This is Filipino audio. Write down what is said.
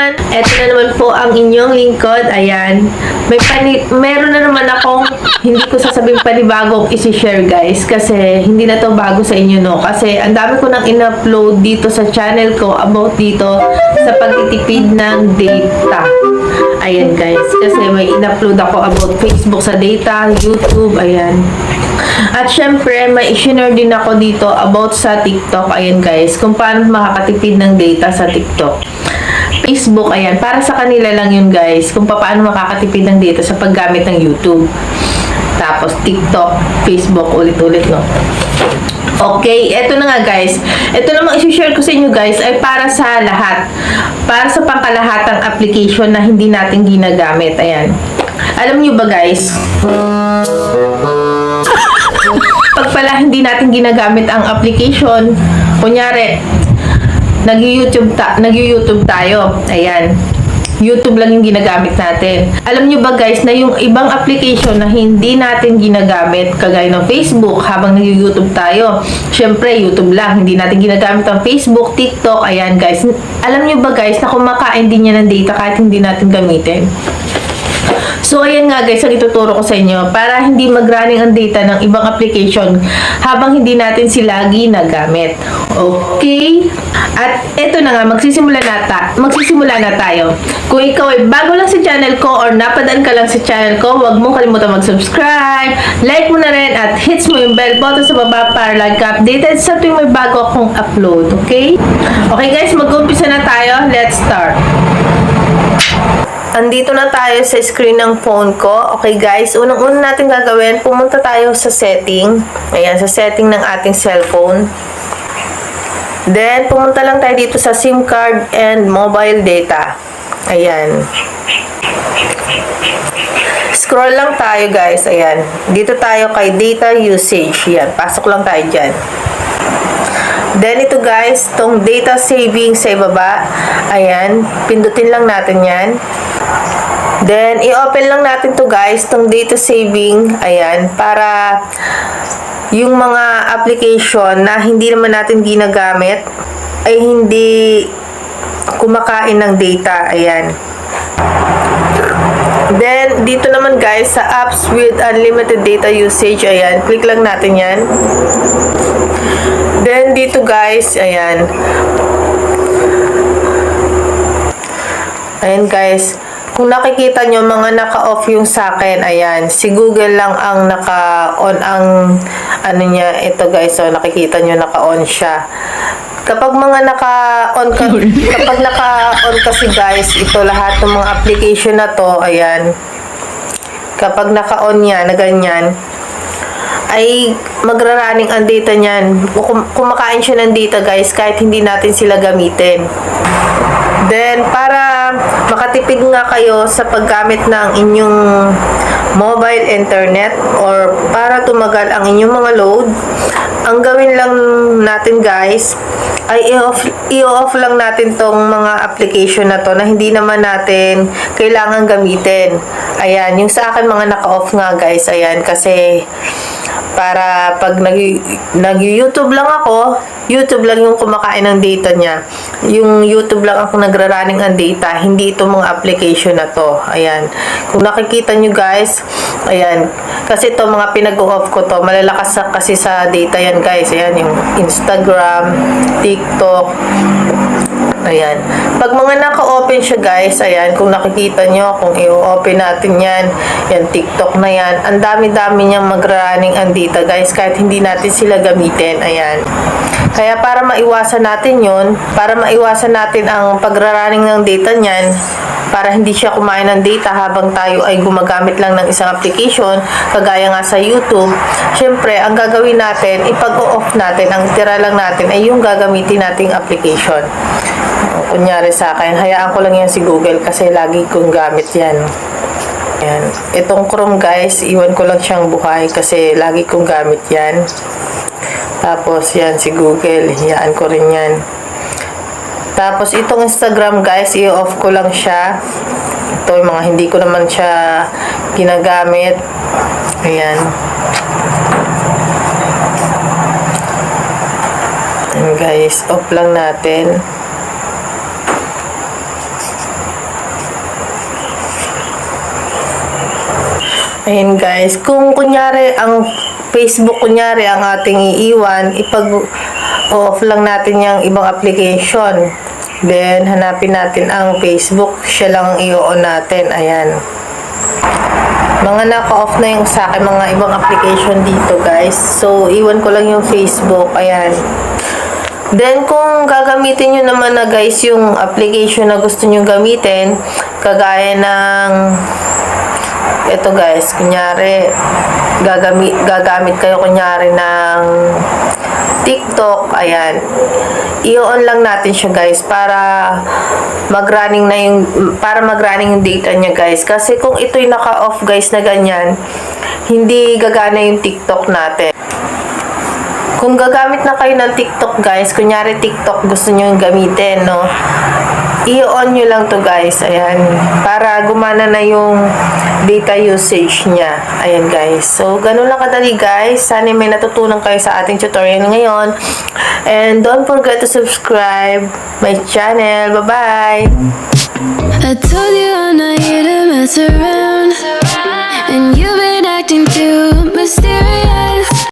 everyone! Ito na naman po ang inyong lingkod. Ayan. Meron na naman akong hindi ko sasabing panibagong isi-share guys. Kasi hindi na to bago sa inyo no. Kasi ang dami ko nang in-upload dito sa channel ko about dito sa pagtitipid ng data. Ayan guys. Kasi may in-upload ako about Facebook sa data, YouTube. Ayan. At syempre, may i-share din ako dito about sa TikTok. Ayan guys, kung paano makakatipid ng data sa TikTok. Facebook, ayan, para sa kanila lang yun guys, kung paano makakatipid ng data sa paggamit ng YouTube. Tapos TikTok, Facebook, ulit-ulit no. Okay, eto na nga guys. Ito namang i-share ko sa inyo guys ay para sa lahat. Para sa pangkalahatang application na hindi natin ginagamit. Ayan. Alam nyo ba guys? Pag pala hindi natin ginagamit ang application, kunyari, nag-YouTube tayo. Ayan. YouTube lang yung ginagamit natin. Alam nyo ba guys na yung ibang application na hindi natin ginagamit, kagaya ng Facebook, habang nag-YouTube tayo, syempre YouTube lang, hindi natin ginagamit ang Facebook, TikTok, ayan guys. Alam nyo ba guys na kumakain din yan ng data kahit hindi natin gamitin? So, ayan nga guys, ang ituturo ko sa inyo para hindi mag-running ang data ng ibang application habang hindi natin sila ginagamit. Okay? At eto na nga, magsisimula na tayo. Kung ikaw ay bago lang sa channel ko or napadaan ka lang sa channel ko, huwag mong kalimutan mag-subscribe, like mo na rin at hits mo yung bell button sa baba para lagi ka updated sa tuwing may bago akong upload. Okay? Okay guys, mag-umpisa na tayo. Let's start. Andito na tayo sa screen ng phone ko. Okay guys, unang-una natin gagawin, pumunta tayo sa setting. Ayan, sa setting ng ating cellphone. Then, pumunta lang tayo dito sa SIM card and mobile data. Ayan. Scroll lang tayo guys. Ayan. Dito tayo kay data usage. Ayan, pasok lang tayo dyan. Then, ito guys, tong data saving sa ibaba. Ayan, pindutin lang natin yan. Then, i-open lang natin to guys, tong data saving. Ayan, para yung mga application na hindi naman natin ginagamit ay hindi kumakain ng data. Ayan. Then, dito naman guys, sa apps with unlimited data usage, ayan, click lang natin yan. Then, dito guys, ayan. Ayan guys, kung nakikita nyo, mga naka-off yung sa akin, ayan, si Google lang ang naka-on ang, ano niya, ito guys, so nakikita nyo, naka-on siya. Kapag mga naka-on kasi guys, ito lahat ng mga application na to, ayan, kapag naka-on niya, na ganyan, ay magra-running ang data niyan. Kumakain siya ng data guys, kahit hindi natin sila gamitin. Then, para makatipid nga kayo sa paggamit ng inyong mobile internet or para tumagal ang inyong mga load, ang gawin lang natin guys ay i-off lang natin tong mga application na to na hindi naman natin kailangan gamitin. Ayan, yung sa akin mga naka-off nga guys, ayan, kasi para pag nag-YouTube lang ako, YouTube lang yung kumakain ng data niya. Yung YouTube lang ako nagra-running ang data, hindi itong mga application na to. Ayan. Kung nakikita nyo guys, ayan. Kasi ito mga pinag-off ko to, malalakas kasi sa data yan guys. Ayan, yung Instagram, TikTok. Ayan. Pag mga naka-open siya guys, ayan, kung nakikita nyo, kung i-open natin yan, yan, TikTok na yan, ang dami-dami niyang mag-running ang data guys, kahit hindi natin sila gamitin, ayan. Kaya para maiwasan natin yun, para maiwasan natin ang pag-running ng data niyan, para hindi siya kumain ng data habang tayo ay gumagamit lang ng isang application, kagaya nga sa YouTube, syempre, ang gagawin natin, ipag-off natin, ang tira lang natin ay yung gagamitin nating application. Kunyari sa akin, hayaan ko lang yan si Google kasi lagi kong gamit yan. Yan. Itong Chrome guys, iwan ko lang siyang buhay kasi lagi kong gamit yan. Tapos yan si Google, hayaan ko rin yan. Tapos itong Instagram guys, i-off ko lang siya. Ito yung mga hindi ko naman siya ginagamit. Ayan. Ayan guys, off lang natin. Ayan guys, kung kunyari ang Facebook kunyari ang ating iiwan, ipag-off lang natin yung ibang application. Then, hanapin natin ang Facebook, siya lang ang i-on natin. Ayan. Mga naka-off na yung sa akin, mga ibang application dito guys. So, iwan ko lang yung Facebook. Ayan. Then, kung gagamitin nyo naman na guys yung application na gusto nyo gamitin, kagaya ng ito guys, kunyari gagamit kayo kunyari ng TikTok, ayan, i-on lang natin siya guys para mag-running yung data niya guys, kasi kung ito'y naka-off guys na ganyan, hindi gagana yung TikTok natin. Kung gagamit na kayo ng TikTok guys, kunyari TikTok gusto nyo gamitin, no, i-on nyo lang to guys, ayan, para gumana na yung data usage niya. Ayan guys, so ganun lang kadali guys. Sana may natutunan kayo sa ating tutorial ngayon, and don't forget to subscribe my channel. Bye bye. I told you I'm not here to mess around, and you've been acting too mysterious.